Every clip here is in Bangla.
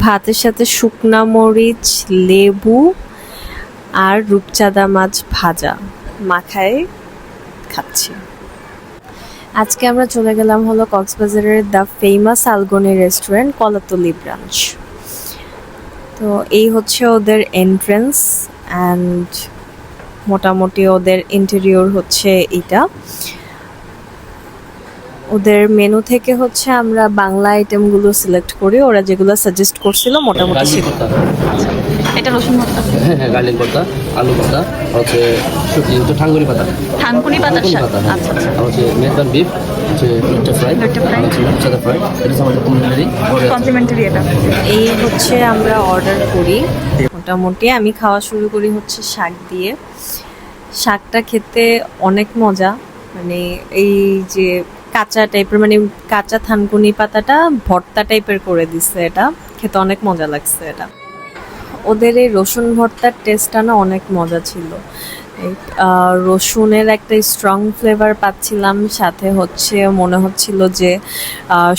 ভাতের সাথে শুকনা মরিচ, লেবু আর রূপচাঁদা মাছ ভাজা মাখায় খাচ্ছি। আজকে আমরা চলে গেলাম হলো কক্সবাজারের the famous Algoni restaurant Kolatoli branch. তো এই হচ্ছে ওদের এন্ট্রেন্স অ্যান্ড মোটামুটি ওদের ইন্টেরিয়র হচ্ছে এটা। ওদের মেনু থেকে হচ্ছে আমরা বাংলা আইটেমগুলো সিলেক্ট করি, ওরা যেগুলো সাজেস্ট করছিল মোটামুটি সেগুলো। এটা রসুন ভর্তা, হ্যাঁ হ্যাঁ, গার্লিক ভর্তা, আলু ভর্তা, হচ্ছে শুকি হচ্ছে ঠাঙ্গুনি পাতা, থানকুনি পাতার শাক, পাতা, আচ্ছা আচ্ছা, আর হচ্ছে মেজবান বিফ, হচ্ছে লুটটা ফ্রাই, হচ্ছে রূপচাঁদা ফ্রাই, এটা হচ্ছে আমাদের কমপ্লিমেন্টারি এটা। এই হচ্ছে আমরা অর্ডার করি। মোটামুটি আমি খাওয়া শুরু করি হচ্ছে শাক দিয়ে। শাকটা খেতে অনেক মজা, মানে এই যে কাঁচা টাইপের, মানে কাঁচা থানকুনি পাতাটা ভর্তা টাইপের করে দিচ্ছে, এটা খেতে অনেক মজা লাগছে। এটা ওদের এই রসুন ভর্তার টেস্টটা না অনেক মজা ছিল। রসুনের একটা স্ট্রং ফ্লেভার পাচ্ছিলাম, সাথে হচ্ছে মনে হচ্ছিল যে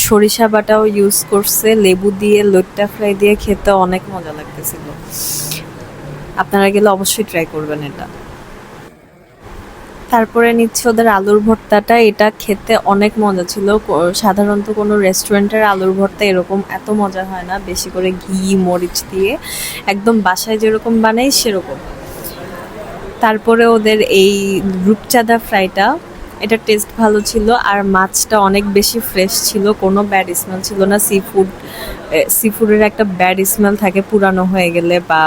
সরিষা বাটাও ইউজ করছে, লেবু দিয়ে লইট্টা ফ্রাই দিয়ে খেতে অনেক মজা লাগতেছিল। আপনারা গেলে অবশ্যই ট্রাই করবেন এটা। তারপরে নিচ্ছে ওদের আলুর ভর্তাটা, এটা খেতে অনেক মজা ছিল। সাধারণত কোনো রেস্টুরেন্টের আলুর ভর্তা এরকম এত মজা হয় না, বেশি করে ঘি মরিচ দিয়ে একদম বাসায় যেরকম বানাই সেরকম। তারপরে ওদের এই রূপচাঁদা ফ্রাইটা, এটা টেস্ট ভালো ছিল, আর মাছটা অনেক বেশি ফ্রেশ ছিল, কোনো ব্যাড স্মেল ছিল না। সিফুডের একটা ব্যাড স্মেল থাকে পুরানো হয়ে গেলে বা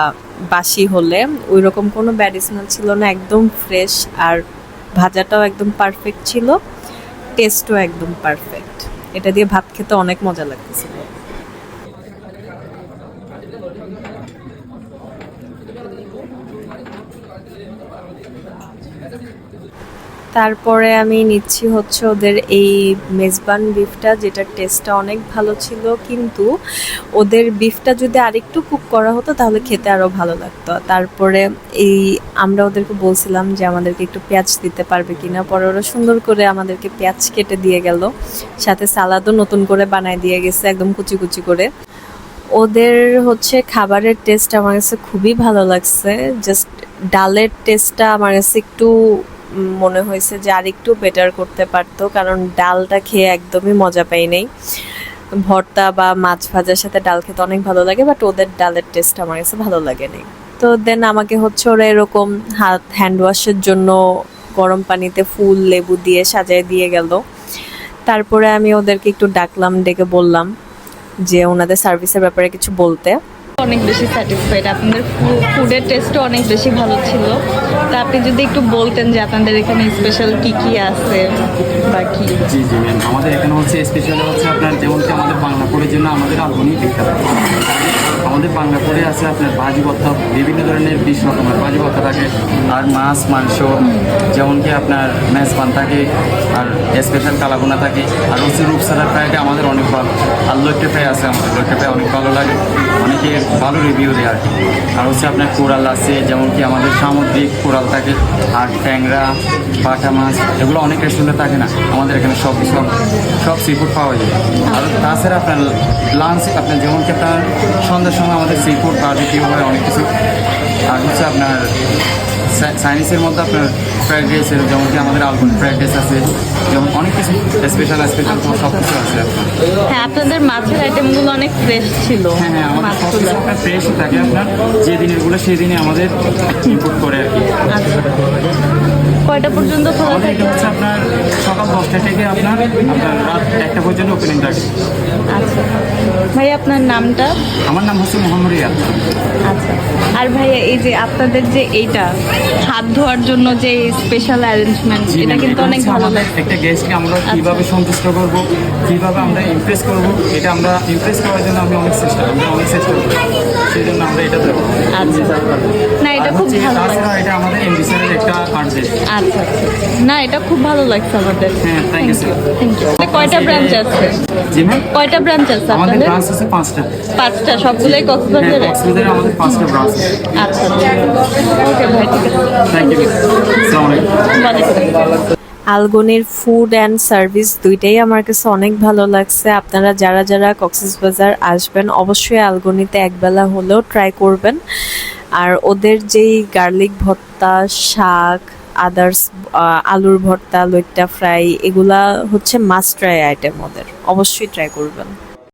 বাসি হলে, ওই রকম কোনো ব্যাড স্মেল ছিল না, একদম ফ্রেশ। আর ভাজাটাও একদম পারফেক্ট ছিল, টেস্টও একদম পারফেক্ট। এটা দিয়ে ভাত খেতে অনেক মজা লাগতেছিল। তারপরে আমি নিচ্ছি হচ্ছে ওদের এই মেজবান বিফটা, যেটার টেস্টটা অনেক ভালো ছিল, কিন্তু ওদের বিফটা যদি আরেকটু কুক করা হতো তাহলে খেতে আরও ভালো লাগতো। তারপরে এই আমরা ওদেরকে বলছিলাম যে আমাদেরকে একটু পেঁয়াজ দিতে পারবে কিনা, পরে ওরা সুন্দর করে আমাদেরকে পেঁয়াজ কেটে দিয়ে গেল, সাথে সালাদও নতুন করে বানায় দিয়ে গেছে একদম কুচি কুচি করে। ওদের হচ্ছে খাবারের টেস্ট আমার কাছে খুবই ভালো লাগছে। জাস্ট ডালের টেস্টটা আমার কাছে একটু মনে হয়েছে যে আর একটু বেটার করতে পারতো, কারণ ডালটা খেয়ে একদমই মজা পাই নাই। ভর্তা বা মাছ ভাজার সাথে ডাল খেতে অনেক ভালো লাগে, বাট ওদের ডালের টেস্ট আমার কাছে ভালো লাগে নাই। তো দেন আমাকে হচ্ছে ওরা এরকম হ্যান্ড ওয়াশের জন্য গরম পানিতে ফুল লেবু দিয়ে সাজায় দিয়ে গেল। তারপরে আমি ওদেরকে একটু ডাকলাম, ডেকে বললাম যে ওনাদের সার্ভিসের ব্যাপারে কিছু বলতে। অনেক বেশি স্যাটিসফাইড, আপনাদের ফুডের টেস্টও অনেক বেশি ভালো ছিল। তা আপনি যদি একটু বলতেন যে আপনাদের এখানে স্পেশাল কি কি আছে বা কি। জি জি ম্যাম, আমাদের এখানে হচ্ছে স্পেশাল হচ্ছে আপনার যেমন কি আমাদের বাংলা পোড়ের জন্য আমাদের আলবনি বিখ্যাত। আমাদের বাংলা পোড়ে আছে আপনার ভাজি ভর্তা, বিভিন্ন ধরনের 20 রকমের ভাজি ভর্তা থাকে, আর মাছ মাংস যেমন কি আপনার মেজবান থাকে, আর স্পেশাল কালাবোনা থাকে, আর হচ্ছে রূপচাঁদা ফ্রাইটা আমাদের অনেক ভালো, আর লইট্টা ফ্রাই আছে আমাদের, লইট্টা ফ্রাই অনেক ভালো লাগে, অনেকে ভালো রিভিউ দেয় আর কি। আর হচ্ছে আপনার কোরাল আছে, যেমন কি আমাদের সামুদ্রিক কোরাল থাকে, আর ট্যাংরা, বাটা মাছ, এগুলো অনেক রেস্টুরেন্টে থাকে না, আমাদের এখানে সব সি ফুড পাওয়া যায়। আর তাছাড়া আপনার লাঞ্চ আপনার যেমন কি আপনার সন্ধ্যার সময় আমাদের সি ফুড বারবিকিউ হয় অনেক কিছু। আর হচ্ছে আপনার চাইনিজের মধ্যে আপনার ফ্রাইড রাইসের, যেমন কি আমাদের আলবনি ফ্রাইড রাইস আছে, যেমন অনেক কিছু স্পেশাল সব কিছু আছে আপনার। হ্যাঁ, আপনাদের মাছের আইটেমগুলো অনেক ফ্রেশ ছিল। হ্যাঁ হ্যাঁ, আমাদের সব কিছু আপনার ফ্রেশ থাকে, আপনার যে দিনেরগুলো সেই দিনে আমাদের ইনপুট করে আর কি। আচ্ছা, কয়টা পর্যন্ত খোলা আমাদের থাকে? এটা হচ্ছে আপনার সকাল 10টা থেকে আপনার রাত 1টা পর্যন্ত ওপেনিং থাকে। আচ্ছা ভাই, আপনার নামটা? আমার নাম হচ্ছে মোহাম্মদ রিয়াদ। আচ্ছা, আর ভাইয়া এই যে আপনাদের যে এইটা হাত ধোয়ার জন্য যে স্পেশাল অ্যারেঞ্জমেন্ট, এটা কিন্তু অনেক ভালো লাগে। একটা গেস্টকে আমরা কীভাবে সন্তুষ্ট করব, কীভাবে আমরা ইমপ্রেস করব, এটা আমরা ইমপ্রেস করার জন্য আমরা অনেক চেষ্টা করি, সেই জন্য আমরা এটা দেবো। আচ্ছা, না এটা খুব ভালো লাগে। তাছাড়া এটা আমাদের এমবিসির একটা আর্টিস্ট। আচ্ছা, না এটা খুব ভালো লাগছে আমাদের। হ্যাঁ, থ্যাংক ইউ। কয়টা ব্রাঞ্চ আছে? জি ম্যাম, কয়টা ব্রাঞ্চ আছে আমাদের আপনাদের? ব্রাঞ্চ আছে 5টা। 5টা, সবগুলোই কক্সবাজারে? কক্সবাজারে আমাদের 5টা ব্রাঞ্চ। আচ্ছা, ওকে ভাই, ঠিক আছে, থ্যাংক ইউ। আসসালামু আলাইকুম। ওয়ালাইকুম। আলগনির ফুড অ্যান্ড সার্ভিস দুইটাই আমার কাছে অনেক ভালো লাগছে। আপনারা যারা যারা কক্সবাজার আসবেন অবশ্যই আলগনিতে একবেলা হলেও ট্রাই করবেন। আর ওদের যেই গার্লিক ভর্তা, শাক, আদার্স, আলুর ভর্তা, লইট্টা ফ্রাই, এগুলা হচ্ছে মাস্ট ট্রাই আইটেম ওদের, অবশ্যই ট্রাই করবেন।